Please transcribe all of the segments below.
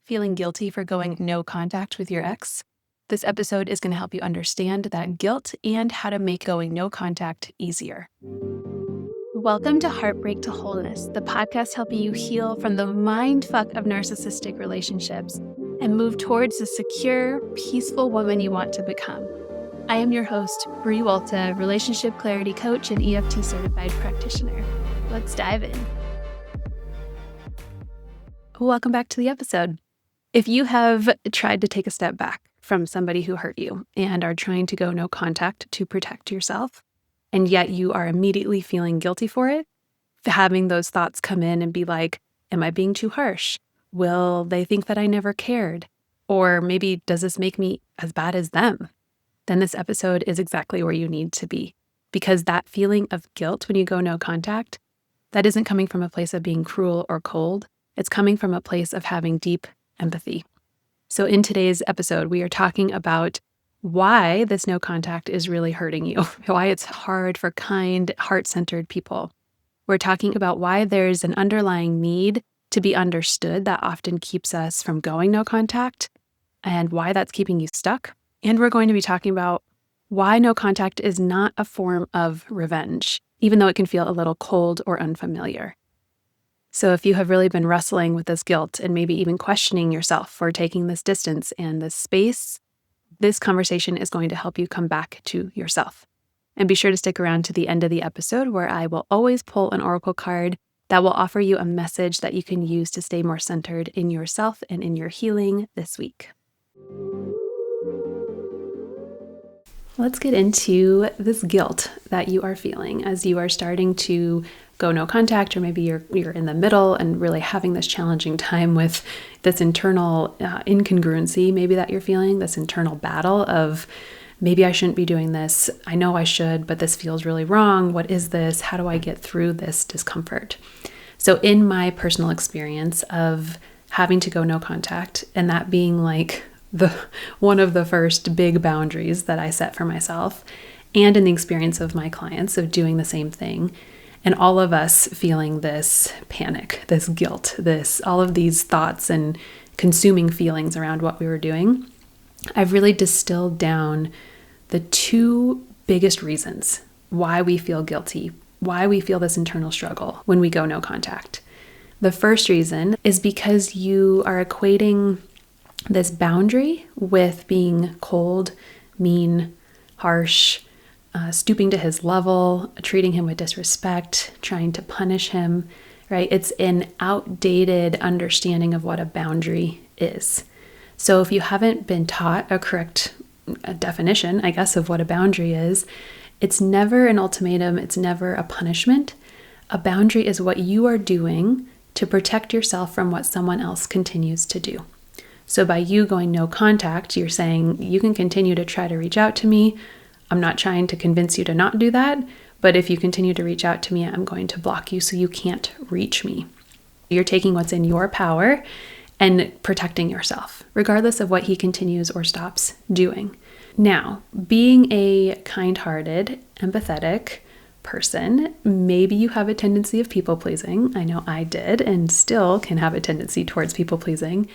Feeling guilty for going no contact with your ex? This episode is going to help you understand that guilt and how to make going no contact easier. Welcome to Heartbreak to Wholeness, the podcast helping you heal from the mindfuck of narcissistic relationships and move towards the secure, peaceful woman you want to become. I am your host, Bre Wolta, relationship clarity coach and EFT certified practitioner. Let's dive in. Welcome back to the episode. If you have tried to take a step back from somebody who hurt you and are trying to go no contact to protect yourself, and yet you are immediately feeling guilty for it, having those thoughts come in and be like, am I being too harsh? Will they think that I never cared? Or maybe, does this make me as bad as them? Then this episode is exactly where you need to be. Because that feeling of guilt when you go no contact, that isn't coming from a place of being cruel or cold. It's coming from a place of having deep empathy. So in today's episode, we are talking about why this no contact is really hurting you, why it's hard for kind, heart-centered people. We're talking about why there's an underlying need to be understood that often keeps us from going no contact and why that's keeping you stuck. And we're going to be talking about why no contact is not a form of revenge, even though it can feel a little cold or unfamiliar. So if you have really been wrestling with this guilt and maybe even questioning yourself for taking this distance and this space, this conversation is going to help you come back to yourself. And be sure to stick around to the end of the episode where I will always pull an oracle card that will offer you a message that you can use to stay more centered in yourself and in your healing this week. Let's get into this guilt that you are feeling as you are starting to go no contact, or maybe you're in the middle and really having this challenging time with this internal incongruency, maybe that you're feeling, this internal battle of maybe I shouldn't be doing this. I know I should, but this feels really wrong. What is this? How do I get through this discomfort? So in my personal experience of having to go no contact, and that being like one of the first big boundaries that I set for myself, and in the experience of my clients of doing the same thing, and all of us feeling this panic, this guilt, all of these thoughts and consuming feelings around what we were doing, I've really distilled down the two biggest reasons why we feel guilty, why we feel this internal struggle when we go no contact. The first reason is because you are equating this boundary with being cold, mean, harsh, stooping to his level, treating him with disrespect, trying to punish him, right? It's an outdated understanding of what a boundary is. So if you haven't been taught a correct definition, I guess, of what a boundary is, it's never an ultimatum. It's never a punishment. A boundary is what you are doing to protect yourself from what someone else continues to do. So by you going no contact, you're saying you can continue to try to reach out to me. I'm not trying to convince you to not do that, but if you continue to reach out to me, I'm going to block you so you can't reach me. You're taking what's in your power and protecting yourself, regardless of what he continues or stops doing. Now, being a kind-hearted, empathetic person, maybe you have a tendency of people-pleasing. I know I did and still can have a tendency towards people-pleasing.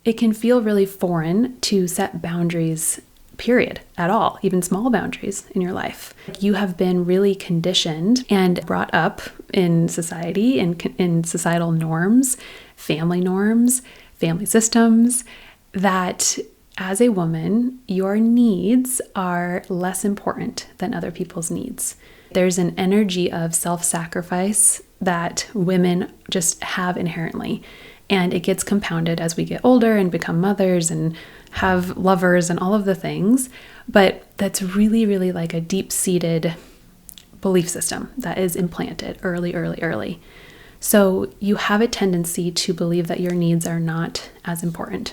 It can feel really foreign to set boundaries, period, at all, even small boundaries in your life. You have been really conditioned and brought up in society and in societal norms, family systems, that as a woman, your needs are less important than other people's needs. There's an energy of self-sacrifice that women just have inherently. And it gets compounded as we get older and become mothers and have lovers and all of the things. But that's really, really like a deep-seated belief system that is implanted early. So you have a tendency to believe that your needs are not as important.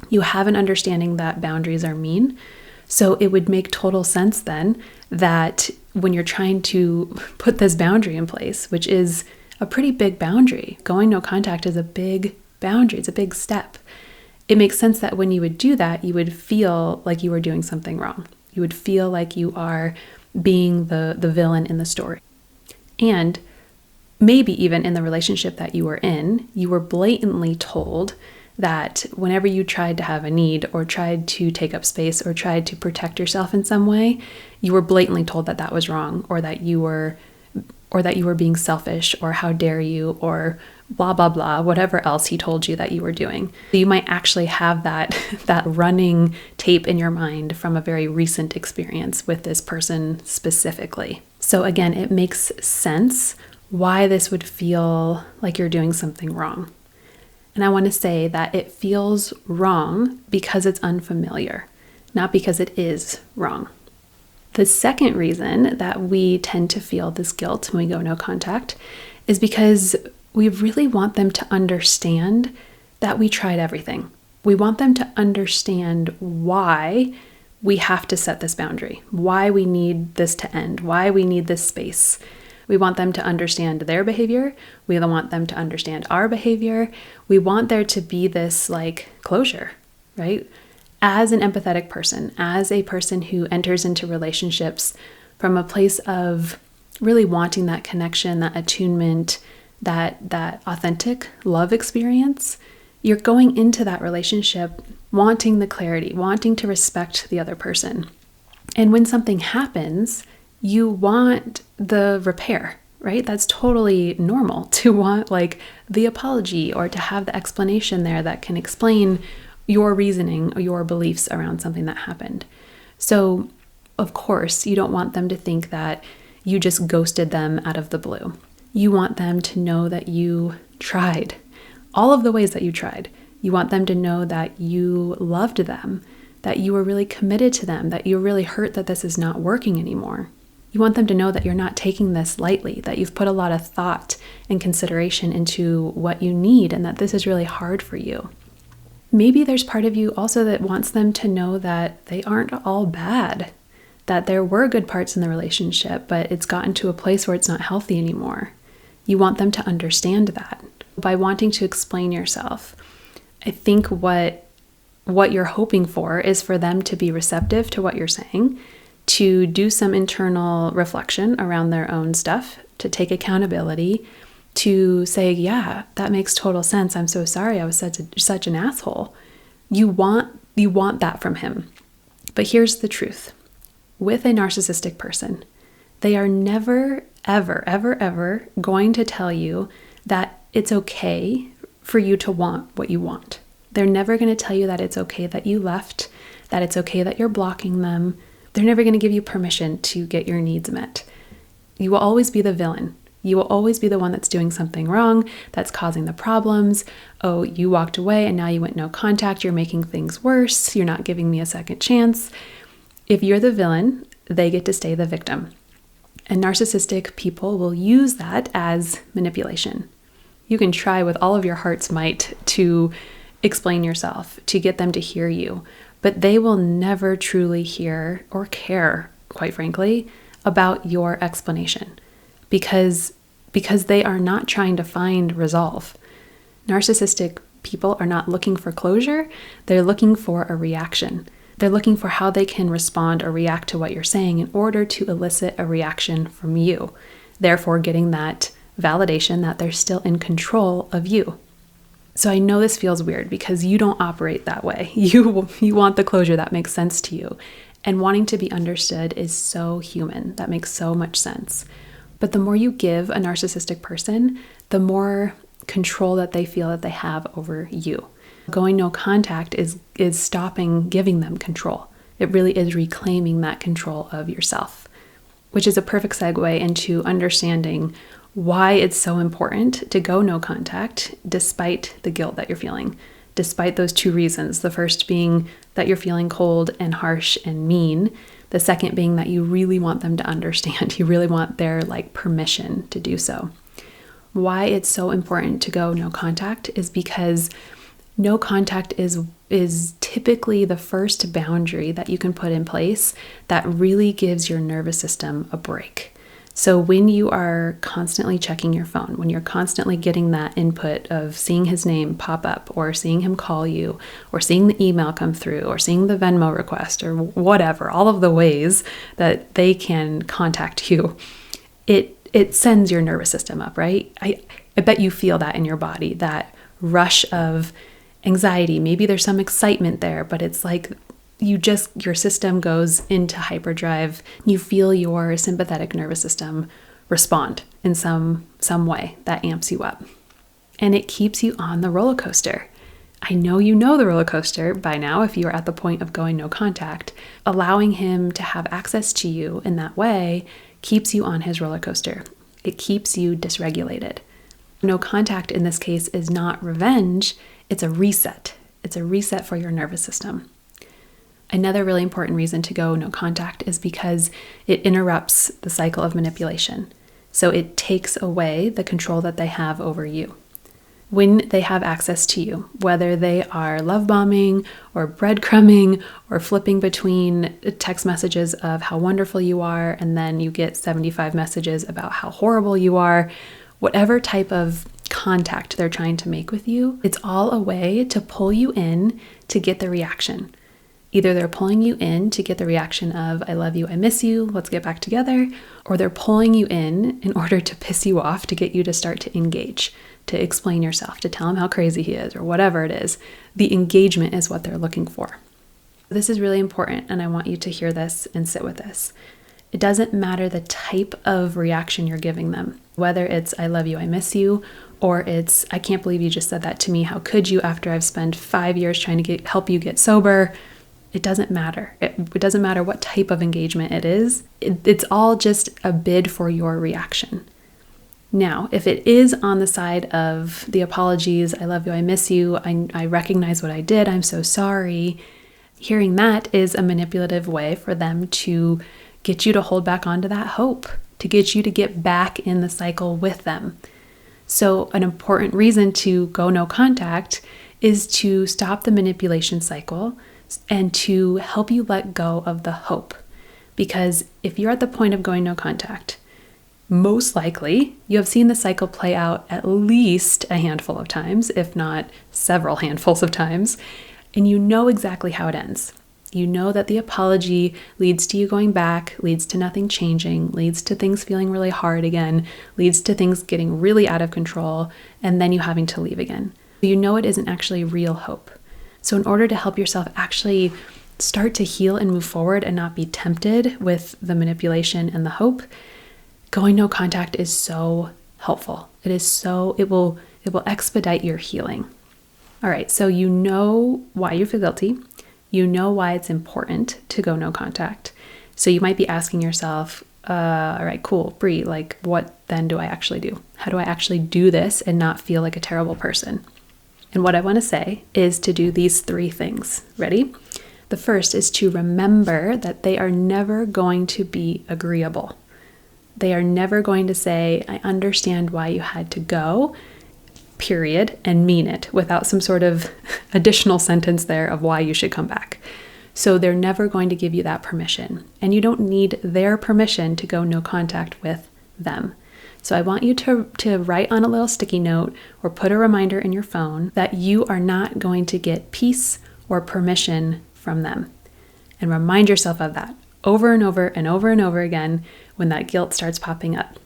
You have an understanding that boundaries are mean. So it would make total sense then that when you're trying to put this boundary in place, which is a pretty big boundary. Going no contact is a big boundary. It's a big step. It makes sense that when you would do that, you would feel like you were doing something wrong. You would feel like you are being the villain in the story. And maybe even in the relationship that you were in, you were blatantly told that whenever you tried to have a need or tried to take up space or tried to protect yourself in some way, you were blatantly told that that was wrong, or that you were being selfish, or how dare you, or blah, blah, blah, whatever else he told you that you were doing. You might actually have that running tape in your mind from a very recent experience with this person specifically. So again, it makes sense why this would feel like you're doing something wrong. And I want to say that it feels wrong because it's unfamiliar, not because it is wrong. The second reason that we tend to feel this guilt when we go no contact is because we really want them to understand that we tried everything. We want them to understand why we have to set this boundary, why we need this to end, why we need this space. We want them to understand their behavior. We want them to understand our behavior. We want there to be this like closure, right? As an empathetic person, as a person who enters into relationships from a place of really wanting that connection, that attunement, that authentic love experience, you're going into that relationship wanting the clarity, wanting to respect the other person. And when something happens, you want the repair, right? That's totally normal to want like the apology or to have the explanation there that can explain your reasoning or your beliefs around something that happened. So, of course, you don't want them to think that you just ghosted them out of the blue. You want them to know that you tried, all of the ways that you tried. You want them to know that you loved them, that you were really committed to them, that you're really hurt that this is not working anymore. You want them to know that you're not taking this lightly, that you've put a lot of thought and consideration into what you need and that this is really hard for you. Maybe there's part of you also that wants them to know that they aren't all bad, that there were good parts in the relationship, but it's gotten to a place where it's not healthy anymore. You want them to understand that. By wanting to explain yourself, I think what you're hoping for is for them to be receptive to what you're saying, to do some internal reflection around their own stuff, to take accountability, to say, yeah, that makes total sense. I'm so sorry. I was such an asshole. You want that from him. But here's the truth. With a narcissistic person, they are never, ever, ever, ever going to tell you that it's okay for you to want what you want. They're never going to tell you that it's okay that you left, that it's okay that you're blocking them. They're never going to give you permission to get your needs met. You will always be the villain. You will always be the one that's doing something wrong, that's causing the problems. Oh, you walked away and now you went no contact. You're making things worse. You're not giving me a second chance. If you're the villain, they get to stay the victim. And narcissistic people will use that as manipulation. You can try with all of your heart's might to explain yourself, to get them to hear you, but they will never truly hear or care, quite frankly, about your explanation because they are not trying to find resolve. Narcissistic people are not looking for closure. They're looking for a reaction. They're looking for how they can respond or react to what you're saying in order to elicit a reaction from you, therefore getting that validation that they're still in control of you. So I know this feels weird because you don't operate that way. You want the closure that makes sense to you. And wanting to be understood is so human. That makes so much sense. But the more you give a narcissistic person, the more control that they feel that they have over you. Going no contact is stopping giving them control. It really is reclaiming that control of yourself, which is a perfect segue into understanding why it's so important to go no contact despite the guilt that you're feeling, despite those two reasons. The first being that you're feeling cold and harsh and mean. The second being that you really want them to understand. You really want their permission to do so. Why it's so important to go no contact is because no contact is typically the first boundary that you can put in place that really gives your nervous system a break. So when you are constantly checking your phone, when you're constantly getting that input of seeing his name pop up or seeing him call you or seeing the email come through or seeing the Venmo request or whatever, all of the ways that they can contact you, it sends your nervous system up, right? I bet you feel that in your body, that rush of anxiety. Maybe there's some excitement there, but it's like your system goes into hyperdrive. You feel your sympathetic nervous system respond in some way that amps you up. And it keeps you on the roller coaster. I know you know the roller coaster by now if you are at the point of going no contact. Allowing him to have access to you in that way keeps you on his roller coaster. It keeps you dysregulated. No contact in this case is not revenge, it's a reset. It's a reset for your nervous system. Another really important reason to go no contact is because it interrupts the cycle of manipulation. So it takes away the control that they have over you. When they have access to you, whether they are love bombing or breadcrumbing or flipping between text messages of how wonderful you are, and then you get 75 messages about how horrible you are, whatever type of contact they're trying to make with you, it's all a way to pull you in to get the reaction. Either they're pulling you in to get the reaction of, I love you, I miss you, let's get back together, or they're pulling you in order to piss you off, to get you to start to engage, to explain yourself, to tell him how crazy he is, or whatever it is. The engagement is what they're looking for. This is really important, and I want you to hear this and sit with this. It doesn't matter the type of reaction you're giving them, whether it's I love you, I miss you, or it's I can't believe you just said that to me, how could you, after I've spent 5 years trying to help you get sober. It doesn't matter. It doesn't matter what type of engagement it is. It's all just a bid for your reaction. Now, if it is on the side of the apologies, I love you, I miss you, I recognize what I did, I'm so sorry, hearing that is a manipulative way for them to get you to hold back onto that hope, to get you to get back in the cycle with them. So an important reason to go no contact is to stop the manipulation cycle and to help you let go of the hope. Because if you're at the point of going no contact, most likely you have seen the cycle play out at least a handful of times, if not several handfuls of times, and you know exactly how it ends. You know that the apology leads to you going back, leads to nothing changing, leads to things feeling really hard again, leads to things getting really out of control, and then you having to leave again. You know it isn't actually real hope. So in order to help yourself actually start to heal and move forward and not be tempted with the manipulation and the hope, going no contact is so helpful. It will expedite your healing. All right, so you know why you feel guilty. You know why it's important to go no contact. So you might be asking yourself, all right, cool, Bre, like what then do I actually do? How do I actually do this and not feel like a terrible person? And what I want to say is to do these 3 things. Ready? The first is to remember that they are never going to be agreeable. They are never going to say, I understand why you had to go, period, and mean it without some sort of additional sentence there of why you should come back. So they're never going to give you that permission. And you don't need their permission to go no contact with them. So I want you to write on a little sticky note or put a reminder in your phone that you are not going to get peace or permission from them. And remind yourself of that over and over and over and over again when that guilt starts popping up.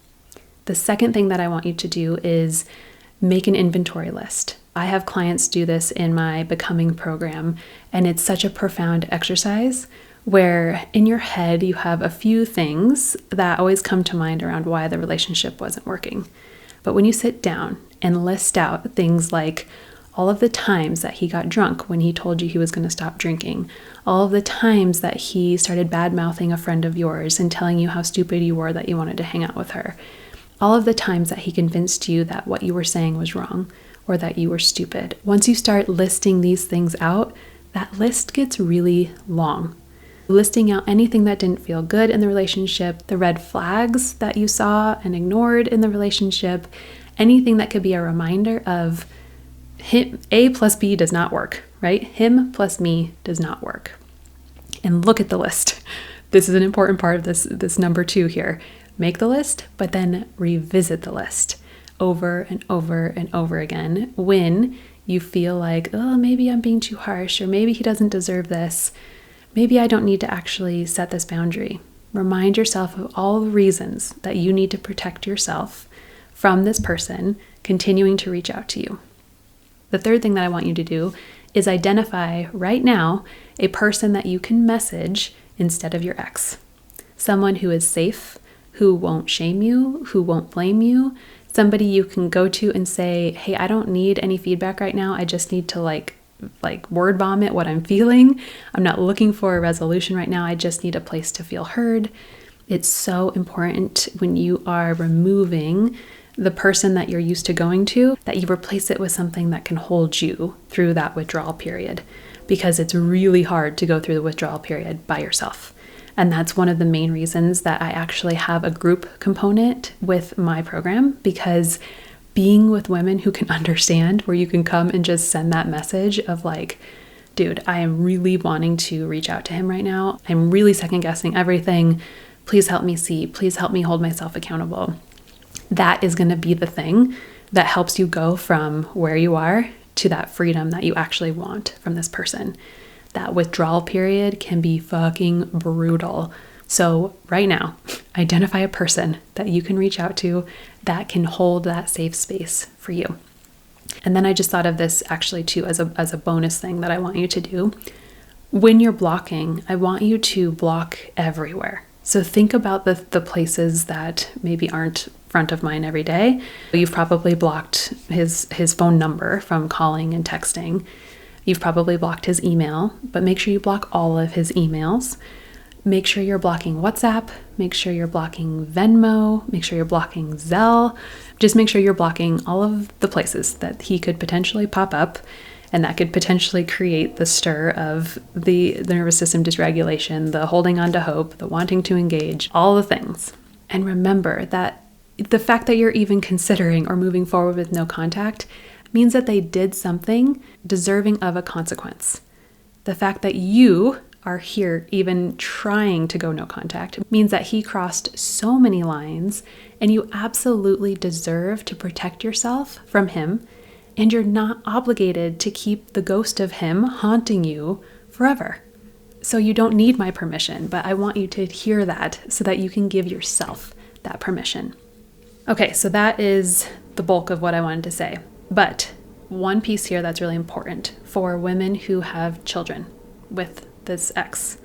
The second thing that I want you to do is make an inventory list. I have clients do this in my Becoming program, and it's such a profound exercise where in your head you have a few things that always come to mind around why the relationship wasn't working. But when you sit down and list out things like all of the times that he got drunk when he told you he was going to stop drinking, all of the times that he started bad-mouthing a friend of yours and telling you how stupid you were that you wanted to hang out with her, all of the times that he convinced you that what you were saying was wrong or that you were stupid. Once you start listing these things out, that list gets really long. Listing out anything that didn't feel good in the relationship, the red flags that you saw and ignored in the relationship, anything that could be a reminder of him, A plus B does not work, right? Him plus me does not work. And look at the list. This is an important part of this number 2 here. Make the list, but then revisit the list over and over and over again when you feel like, oh, maybe I'm being too harsh, or maybe he doesn't deserve this. Maybe I don't need to actually set this boundary. Remind yourself of all the reasons that you need to protect yourself from this person continuing to reach out to you. The third thing that I want you to do is identify right now a person that you can message instead of your ex. Someone who is safe, who won't shame you, who won't blame you. Somebody you can go to and say, hey, I don't need any feedback right now. I just need to like word vomit what I'm feeling. I'm not looking for a resolution right now. I just need a place to feel heard. It's so important when you are removing the person that you're used to going to, that you replace it with something that can hold you through that withdrawal period, because it's really hard to go through the withdrawal period by yourself. And that's one of the main reasons that I actually have a group component with my program, because being with women who can understand, where you can come and just send that message of like, dude, I am really wanting to reach out to him right now. I'm really second guessing everything. Please help me see. Please help me hold myself accountable. That is going to be the thing that helps you go from where you are to that freedom that you actually want from this person. That withdrawal period can be fucking brutal. So right now, identify a person that you can reach out to that can hold that safe space for you. And then I just thought of this actually too as a bonus thing that I want you to do. When you're blocking, I want you to block everywhere. So think about the places that maybe aren't front of mind every day. You've probably blocked his phone number from calling and texting. You've probably blocked his email, but make sure you block all of his emails. Make sure you're blocking WhatsApp. Make sure you're blocking Venmo. Make sure you're blocking Zelle. Just make sure you're blocking all of the places that he could potentially pop up, and that could potentially create the stir of the nervous system dysregulation, the holding on to hope, the wanting to engage, all the things. And remember that the fact that you're even considering or moving forward with no contact means that they did something deserving of a consequence. The fact that you are here even trying to go no contact means that he crossed so many lines, and you absolutely deserve to protect yourself from him, and you're not obligated to keep the ghost of him haunting you forever. So you don't need my permission, but I want you to hear that so that you can give yourself that permission. Okay, so that is the bulk of what I wanted to say. But one piece here that's really important for women who have children with this ex.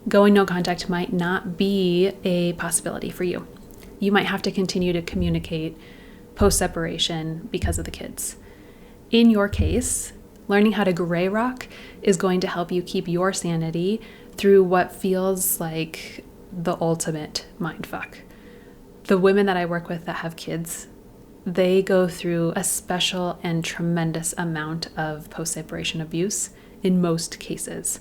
Going no contact might not be a possibility for you. You might have to continue to communicate post-separation because of the kids. In your case, learning how to gray rock is going to help you keep your sanity through what feels like the ultimate mindfuck. The women that I work with that have kids, they go through a special and tremendous amount of post-separation abuse in most cases.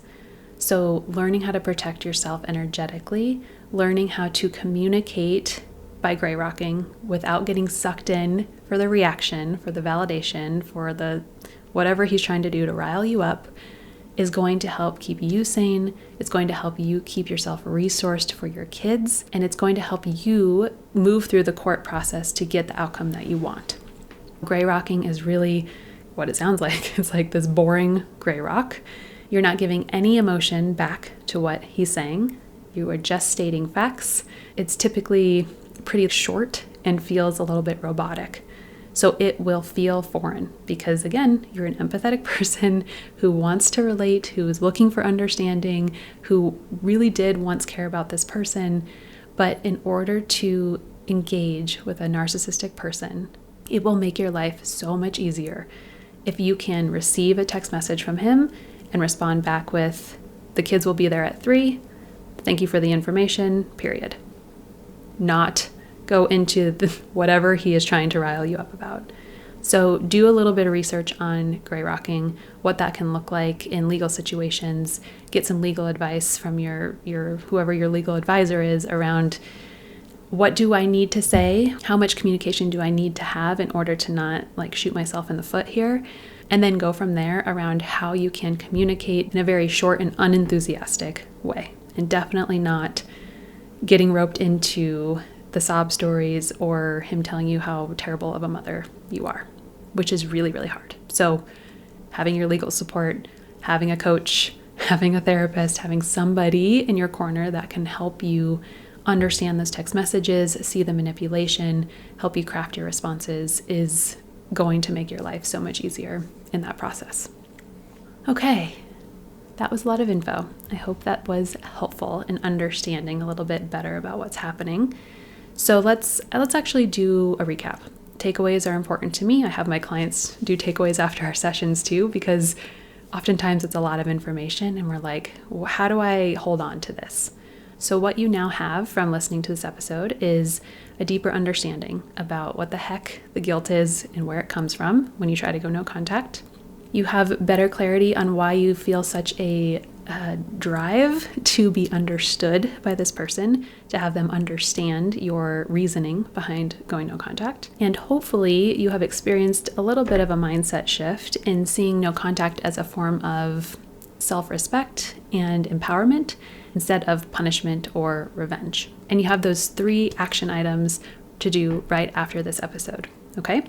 So learning how to protect yourself energetically, learning how to communicate by gray rocking without getting sucked in for the reaction, for the validation, for the whatever he's trying to do to rile you up, is going to help keep you sane. It's going to help you keep yourself resourced for your kids, and it's going to help you move through the court process to get the outcome that you want. Gray rocking is really what it sounds like. It's like this boring gray rock. You're not giving any emotion back to what he's saying. You are just stating facts. It's typically pretty short and feels a little bit robotic. So it will feel foreign because, again, you're an empathetic person who wants to relate, who is looking for understanding, who really did once care about this person. But in order to engage with a narcissistic person, it will make your life so much easier if you can receive a text message from him and respond back with, the kids will be there at 3. Thank you for the information, period. Not go into whatever he is trying to rile you up about. So do a little bit of research on gray rocking, what that can look like in legal situations. Get some legal advice from your whoever your legal advisor is around, what do I need to say? How much communication do I need to have in order to not shoot myself in the foot here? And then go from there around how you can communicate in a very short and unenthusiastic way. And definitely not getting roped into the sob stories or him telling you how terrible of a mother you are, which is really, really hard. So having your legal support, having a coach, having a therapist, having somebody in your corner that can help you understand those text messages, see the manipulation, help you craft your responses is going to make your life so much easier in that process. Okay, that was a lot of info. I hope that was helpful in understanding a little bit better about what's happening. So let's actually do a recap. Takeaways are important to me. I have my clients do takeaways after our sessions too, because oftentimes it's a lot of information and we're like, how do I hold on to this? So what you now have from listening to this episode is a deeper understanding about what the heck the guilt is and where it comes from when you try to go no contact. You have better clarity on why you feel such a drive to be understood by this person, to have them understand your reasoning behind going no contact. And hopefully you have experienced a little bit of a mindset shift in seeing no contact as a form of self-respect and empowerment instead of punishment or revenge. And you have those 3 action items to do right after this episode, okay?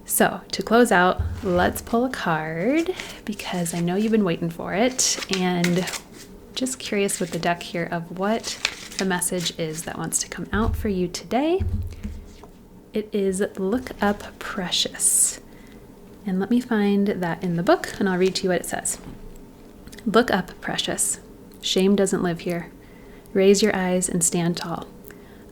So to close out, let's pull a card because I know you've been waiting for it, and just curious with the deck here of what the message is that wants to come out for you today. It is Look Up Precious. And let me find that in the book and I'll read to you what it says. Look up, precious. Shame doesn't live here. Raise your eyes and stand tall.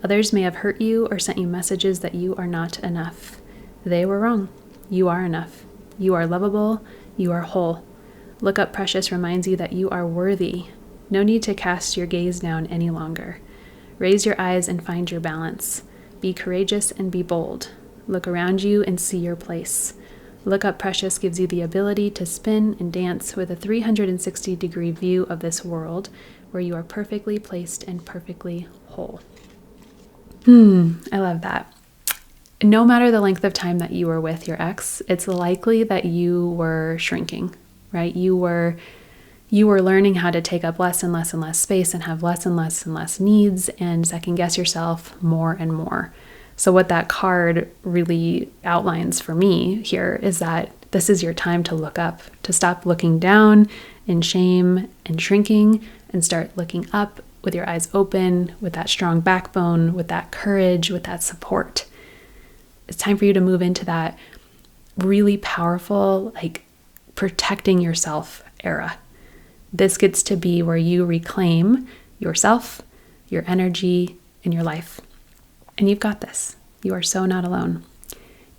Others may have hurt you or sent you messages that you are not enough. They were wrong. You are enough. You are lovable. You are whole. Look Up Precious reminds you that you are worthy. No need to cast your gaze down any longer. Raise your eyes and find your balance. Be courageous and be bold. Look around you and see your place. Look Up Precious gives you the ability to spin and dance with a 360-degree view of this world where you are perfectly placed and perfectly whole. I love that. No matter the length of time that you were with your ex, it's likely that you were shrinking, right? You were learning how to take up less and less and less space and have less and less and less needs and second guess yourself more and more. So what that card really outlines for me here is that this is your time to look up, to stop looking down in shame and shrinking and start looking up with your eyes open, with that strong backbone, with that courage, with that support. It's time for you to move into that really powerful, like protecting yourself era. This gets to be where you reclaim yourself, your energy, and your life. And you've got this. You are so not alone.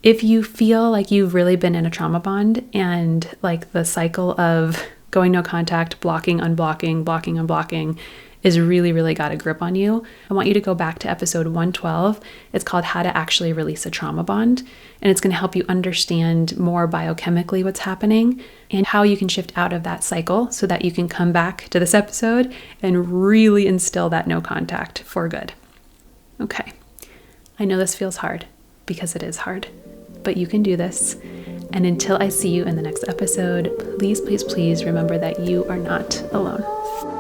If you feel like you've really been in a trauma bond and like the cycle of going no contact, blocking, unblocking, blocking, unblocking is really, really got a grip on you, I want you to go back to episode 112. It's called How to Actually Release a Trauma Bond. And it's going to help you understand more biochemically what's happening and how you can shift out of that cycle so that you can come back to this episode and really instill that no contact for good. Okay. I know this feels hard because it is hard, but you can do this. And until I see you in the next episode, please, please, please remember that you are not alone.